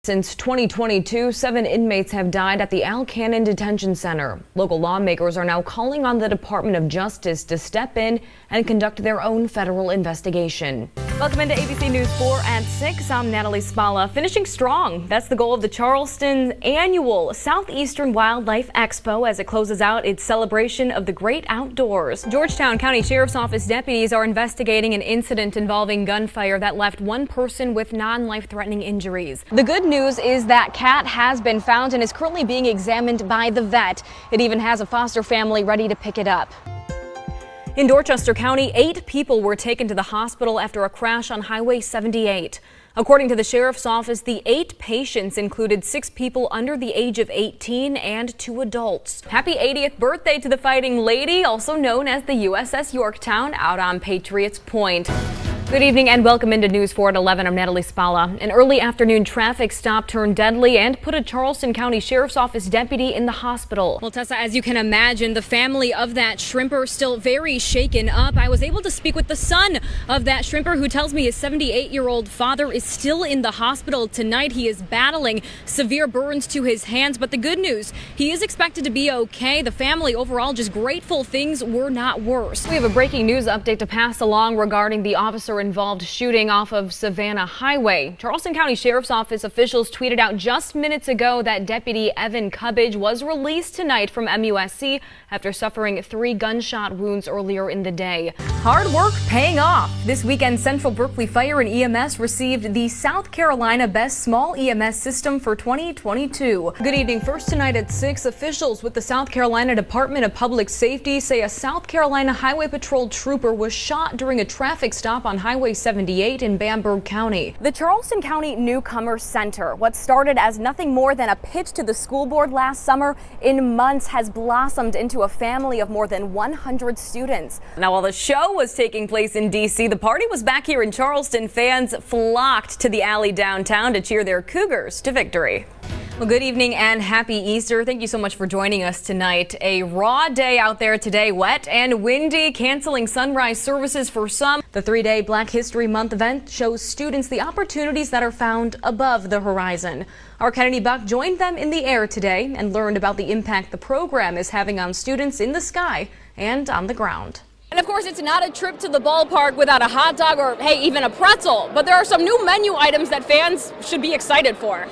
Since 2022, 7 inmates have died at the Al Cannon Detention Center. Local lawmakers are now calling on the Department of Justice to step in and conduct their own federal investigation. Welcome into ABC News 4 at 6. I'm Natalie Spala. Finishing strong. That's the goal of the Charleston annual Southeastern Wildlife Expo as it closes out its celebration of the great outdoors. Georgetown County Sheriff's Office deputies are investigating an incident involving gunfire that left one person with non-life-threatening injuries. The good news is that cat has been found and is currently being examined by the vet. It even has a foster family ready to pick it up. In Dorchester County, 8 people were taken to the hospital after a crash on Highway 78. According to the sheriff's office, the 8 patients included 6 people under the age of 18 and 2 adults. Happy 80th birthday to the Fighting Lady, also known as the USS Yorktown, out on Patriots Point. Good evening and welcome into News 4 at 11. I'm Natalie Spala. An early afternoon traffic stop turned deadly and put a Charleston County Sheriff's Office deputy in the hospital. Well, Tessa, as you can imagine, the family of that shrimper still very shaken up. I was able to speak with the son of that shrimper who tells me his 78-year-old father is still in the hospital tonight. He is battling severe burns to his hands, but the good news, he is expected to be okay. The family overall just grateful things were not worse. We have a breaking news update to pass along regarding the officer-involved shooting off of Savannah Highway. Charleston County Sheriff's Office officials tweeted out just minutes ago that Deputy Evan Cubbage was released tonight from MUSC after suffering 3 gunshot wounds earlier in the day. Hard work paying off. This weekend, Central Berkeley Fire and EMS received the South Carolina Best Small EMS System for 2022. Good evening. First tonight at 6, officials with the South Carolina Department of Public Safety say a South Carolina Highway Patrol trooper was shot during a traffic stop on Highway 78 in Bamberg County. The Charleston County Newcomer Center, what started as nothing more than a pitch to the school board last summer, in months has blossomed into a family of more than 100 students. Now, while the show was taking place in D.C., the party was back here in Charleston. Fans flocked to the alley downtown to cheer their Cougars to victory. Well, good evening and happy Easter. Thank you so much for joining us tonight. A raw day out there today, wet and windy, canceling sunrise services for some. The 3-day Black History Month event shows students the opportunities that are found above the horizon. Our Kennedy Buck joined them in the air today and learned about the impact the program is having on students in the sky and on the ground. And of course, it's not a trip to the ballpark without a hot dog or, hey, even a pretzel. But there are some new menu items that fans should be excited for.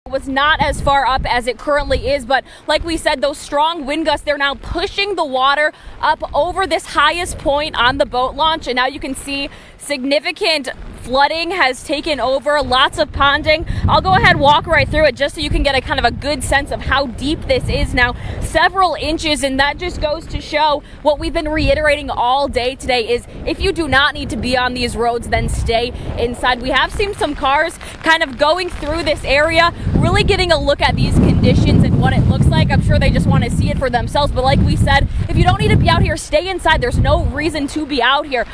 Was not as far up as it currently is, but like we said, those strong wind gusts, they're now pushing the water up over this highest point on the boat launch, and now you can see significant flooding has taken over, lots of ponding. I'll go ahead and walk right through it just so you can get a kind of a good sense of how deep this is now. Several inches, and that just goes to show what we've been reiterating all day today is if you do not need to be on these roads, then stay inside. We have seen some cars kind of going through this area, really getting a look at these conditions and what it looks like. I'm sure they just want to see it for themselves, but like we said, if you don't need to be out here, stay inside. There's no reason to be out here.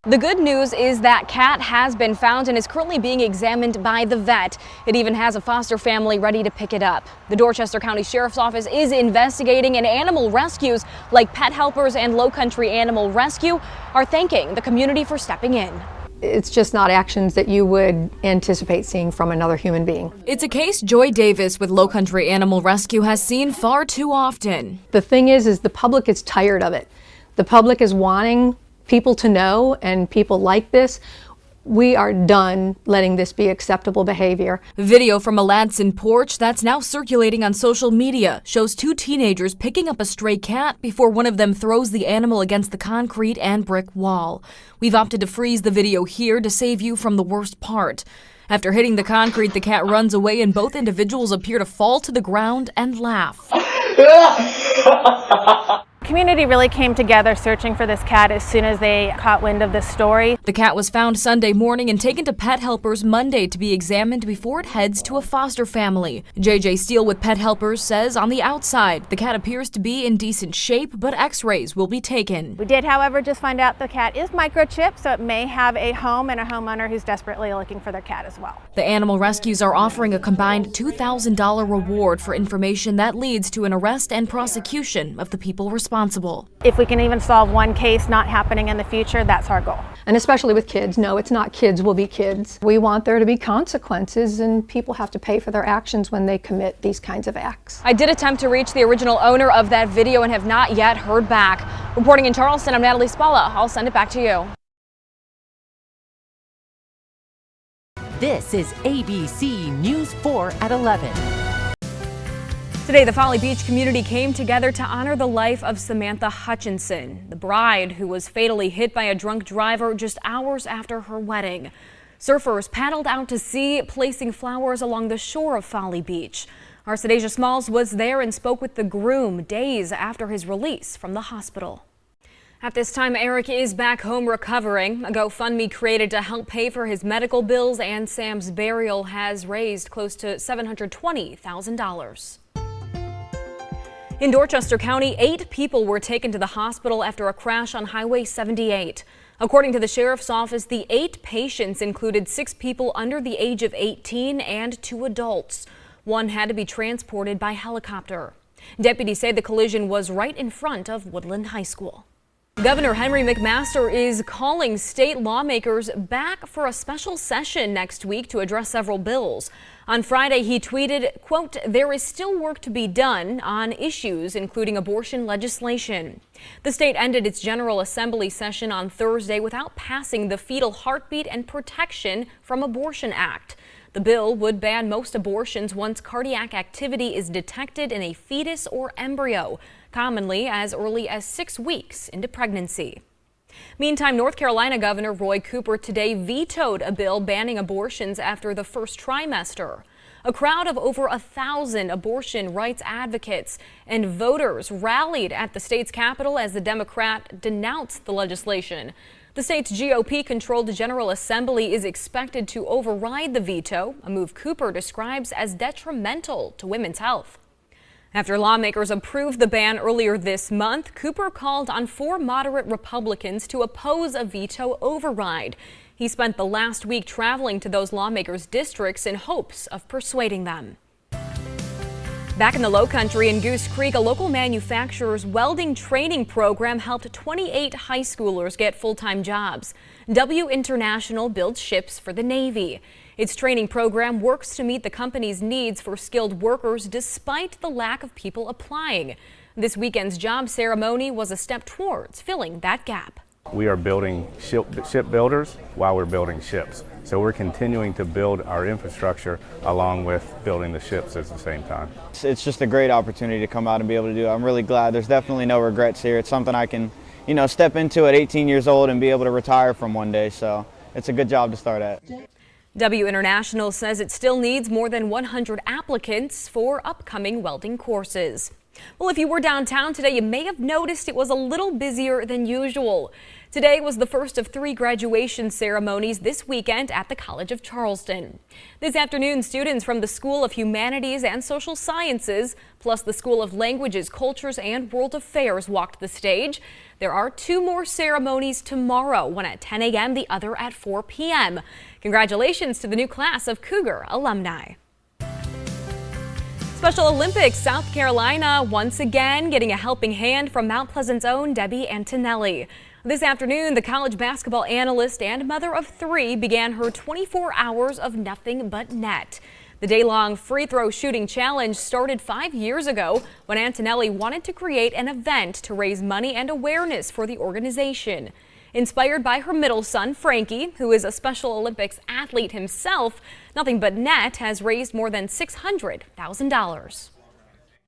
The good news is that cat has been found and is currently being examined by the vet. It even has a foster family ready to pick it up. The Dorchester County Sheriff's Office is investigating, and animal rescues like Pet Helpers and Low Country Animal Rescue are thanking the community for stepping in. It's just not actions that you would anticipate seeing from another human being. It's a case Joy Davis with Low Country Animal Rescue has seen far too often. The thing is the public is tired of it. The public is wanting people to know, and people like this. We are done letting this be acceptable behavior. Video from a Ladson porch that's now circulating on social media shows 2 teenagers picking up a stray cat before one of them throws the animal against the concrete and brick wall. We've opted to freeze the video here to save you from the worst part. After hitting the concrete, the cat runs away and both individuals appear to fall to the ground and laugh. Community really came together searching for this cat as soon as they caught wind of this story. The cat was found Sunday morning and taken to Pet Helpers Monday to be examined before it heads to a foster family. JJ Steele with Pet Helpers says on the outside, the cat appears to be in decent shape, but x-rays will be taken. We did, however, just find out the cat is microchipped, so it may have a home and a homeowner who's desperately looking for their cat as well. The animal rescues are offering a combined $2,000 reward for information that leads to an arrest and prosecution of the people responsible. responsible. If we can even solve one case not happening in the future, that's our goal. And especially with kids, no, it's not kids will be kids. We want there to be consequences, and people have to pay for their actions when they commit these kinds of acts. I did attempt to reach the original owner of that video and have not yet heard back. Reporting in Charleston, I'm Natalie Spala. I'll send it back to you. This is ABC News 4 at 11. Today, the Folly Beach community came together to honor the life of Samantha Hutchinson, the bride who was fatally hit by a drunk driver just hours after her wedding. Surfers paddled out to sea, placing flowers along the shore of Folly Beach. Our Sedasia Smalls was there and spoke with the groom days after his release from the hospital. At this time, Eric is back home recovering. A GoFundMe created to help pay for his medical bills, and Sam's burial has raised close to $720,000. In Dorchester County, 8 people were taken to the hospital after a crash on Highway 78. According to the sheriff's office, the 8 patients included 6 people under the age of 18 and 2 adults. One had to be transported by helicopter. Deputies say the collision was right in front of Woodland High School. Governor Henry McMaster is calling state lawmakers back for a special session next week to address several bills. On Friday, he tweeted, quote, "There is still work to be done on issues including abortion legislation." The state ended its General Assembly session on Thursday without passing the Fetal Heartbeat and Protection from Abortion Act. The bill would ban most abortions once cardiac activity is detected in a fetus or embryo, commonly as early as 6 weeks into pregnancy. Meantime, North Carolina Governor Roy Cooper today vetoed a bill banning abortions after the first trimester. A crowd of over 1,000 abortion rights advocates and voters rallied at the state's capitol as the Democrat denounced the legislation. The state's GOP-controlled General Assembly is expected to override the veto, a move Cooper describes as detrimental to women's health. After lawmakers approved the ban earlier this month, Cooper called on 4 moderate Republicans to oppose a veto override. He spent the last week traveling to those lawmakers' districts in hopes of persuading them. Back in the Lowcountry in Goose Creek, a local manufacturer's welding training program helped 28 high schoolers get full-time jobs. W International builds ships for the Navy. Its training program works to meet the company's needs for skilled workers despite the lack of people applying. This weekend's job ceremony was a step towards filling that gap. We are building shipbuilders while we're building ships. So we're continuing to build our infrastructure along with building the ships at the same time. It's just a great opportunity to come out and be able to do it. I'm really glad. There's definitely no regrets here. It's something I can, step into at 18 years old and be able to retire from one day. So it's a good job to start at. W International says it still needs more than 100 applicants for upcoming welding courses. Well, if you were downtown today, you may have noticed it was a little busier than usual. Today was the first of 3 graduation ceremonies this weekend at the College of Charleston. This afternoon, students from the School of Humanities and Social Sciences, plus the School of Languages, Cultures, and World Affairs walked the stage. There are 2 more ceremonies tomorrow, one at 10 a.m., the other at 4 p.m. Congratulations to the new class of Cougar alumni. Special Olympics, South Carolina once again getting a helping hand from Mount Pleasant's own Debbie Antonelli. This afternoon, the college basketball analyst and mother of 3 began her 24 hours of nothing but net. The day-long free throw shooting challenge started 5 years ago when Antonelli wanted to create an event to raise money and awareness for the organization. Inspired by her middle son, Frankie, who is a Special Olympics athlete himself, Nothing But Net has raised more than $600,000.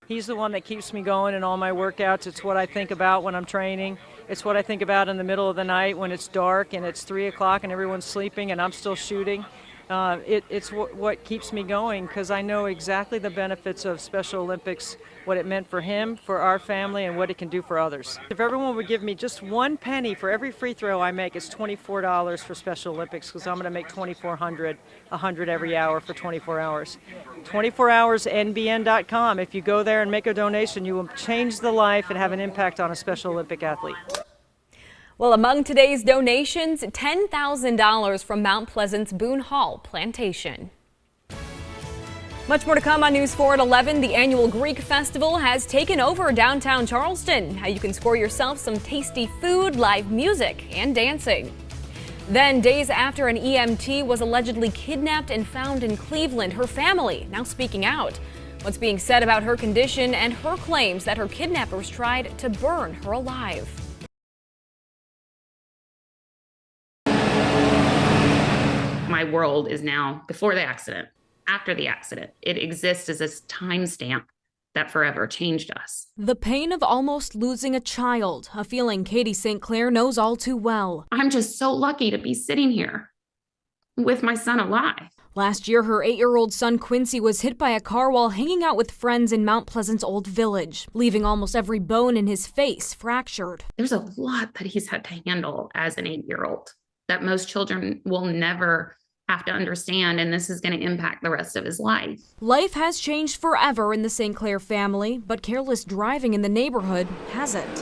He's the one that keeps me going in all my workouts. It's what I think about when I'm training. It's what I think about in the middle of the night when it's dark and it's 3 o'clock and everyone's sleeping and I'm still shooting. It's what keeps me going because I know exactly the benefits of Special Olympics, what it meant for him, for our family, and what it can do for others. If everyone would give me just 1 penny for every free throw I make, it's $24 for Special Olympics because I'm going to make $2,400, $100 every hour for 24 hours. 24 hours, nbn.com. If you go there and make a donation, you will change the life and have an impact on a Special Olympic athlete. Well, among today's donations, $10,000 from Mount Pleasant's Boone Hall Plantation. Much more to come on News 4 at 11. The annual Greek festival has taken over downtown Charleston. How you can score yourself some tasty food, live music, and dancing. Then, days after an EMT was allegedly kidnapped and found in Cleveland, her family now speaking out. What's being said about her condition and her claims that her kidnappers tried to burn her alive. My world is now before the accident, after the accident. It exists as a timestamp that forever changed us. The pain of almost losing a child, a feeling Katie St. Clair knows all too well. I'm just so lucky to be sitting here with my son alive. Last year, her 8-year-old son Quincy was hit by a car while hanging out with friends in Mount Pleasant's Old Village, leaving almost every bone in his face fractured. There's a lot that he's had to handle as an 8-year-old that most children will never have to understand, and this is going to impact the rest of his life. Life has changed forever in the St. Clair family, but careless driving in the neighborhood hasn't.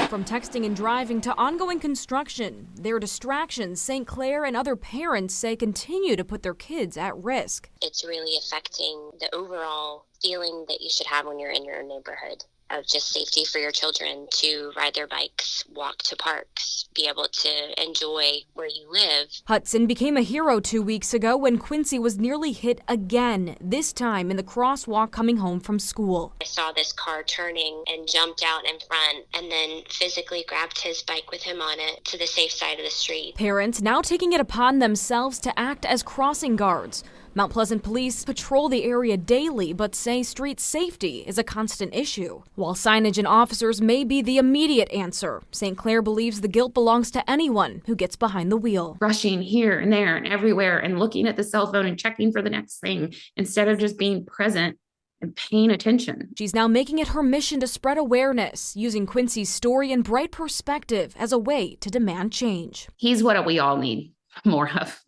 From texting and driving to ongoing construction, their distractions, St. Clair and other parents say continue to put their kids at risk. It's really affecting the overall feeling that you should have when you're in your neighborhood, of just safety for your children to ride their bikes, walk to parks, be able to enjoy where you live. Hudson became a hero 2 weeks ago when Quincy was nearly hit again, this time in the crosswalk coming home from school. I saw this car turning and jumped out in front and then physically grabbed his bike with him on it to the safe side of the street. Parents now taking it upon themselves to act as crossing guards. Mount Pleasant police patrol the area daily, but say street safety is a constant issue. While signage and officers may be the immediate answer, St. Clair believes the guilt belongs to anyone who gets behind the wheel. Rushing here and there and everywhere and looking at the cell phone and checking for the next thing instead of just being present and paying attention. She's now making it her mission to spread awareness, using Quincy's story and bright perspective as a way to demand change. He's what we all need more of.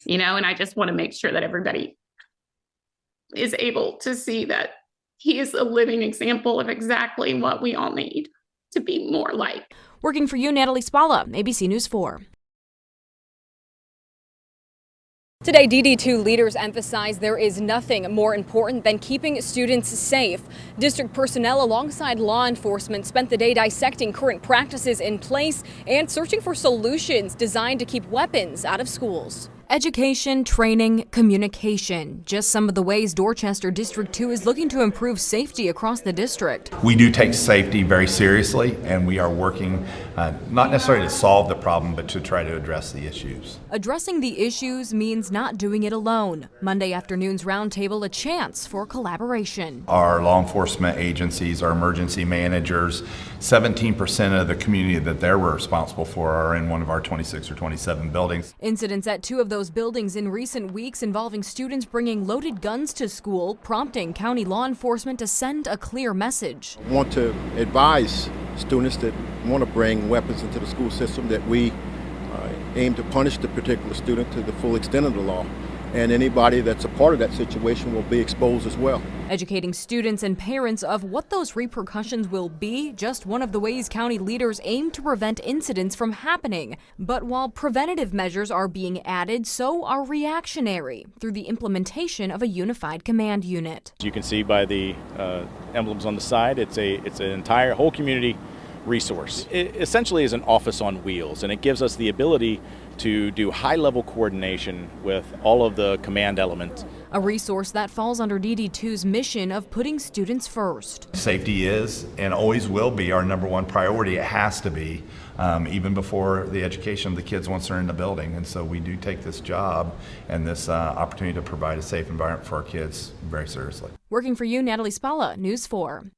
And I just want to make sure that everybody is able to see that he is a living example of exactly what we all need to be more like. Working for you, Natalie Spala, ABC News 4. Today, DD2 leaders emphasize there is nothing more important than keeping students safe. District personnel alongside law enforcement spent the day dissecting current practices in place and searching for solutions designed to keep weapons out of schools. Education, training, communication. Just some of the ways Dorchester District 2 is looking to improve safety across the district. We do take safety very seriously, and we are working not necessarily to solve the problem, but to try to address the issues. Addressing the issues means not doing it alone. Monday afternoon's roundtable, a chance for collaboration. Our law enforcement agencies, our emergency managers, 17% of the community that they're responsible for are in one of our 26 or 27 buildings. Incidents at 2 of those buildings in recent weeks involving students bringing loaded guns to school, prompting county law enforcement to send a clear message. I want to advise students that want to bring weapons into the school system that we aim to punish the particular student to the full extent of the law. And anybody that's a part of that situation will be exposed as well. Educating students and parents of what those repercussions will be, just one of the ways county leaders aim to prevent incidents from happening. But while preventative measures are being added, so are reactionary through the implementation of a unified command unit. As you can see by the emblems on the side, it's an entire whole community resource. It essentially is an office on wheels, and it gives us the ability to do high-level coordination with all of the command elements. A resource that falls under DD2's mission of putting students first. Safety is and always will be our number one priority. It has to be, even before the education of the kids once they're in the building. And so we do take this job and this opportunity to provide a safe environment for our kids very seriously. Working for you, Natalie Spala, News 4.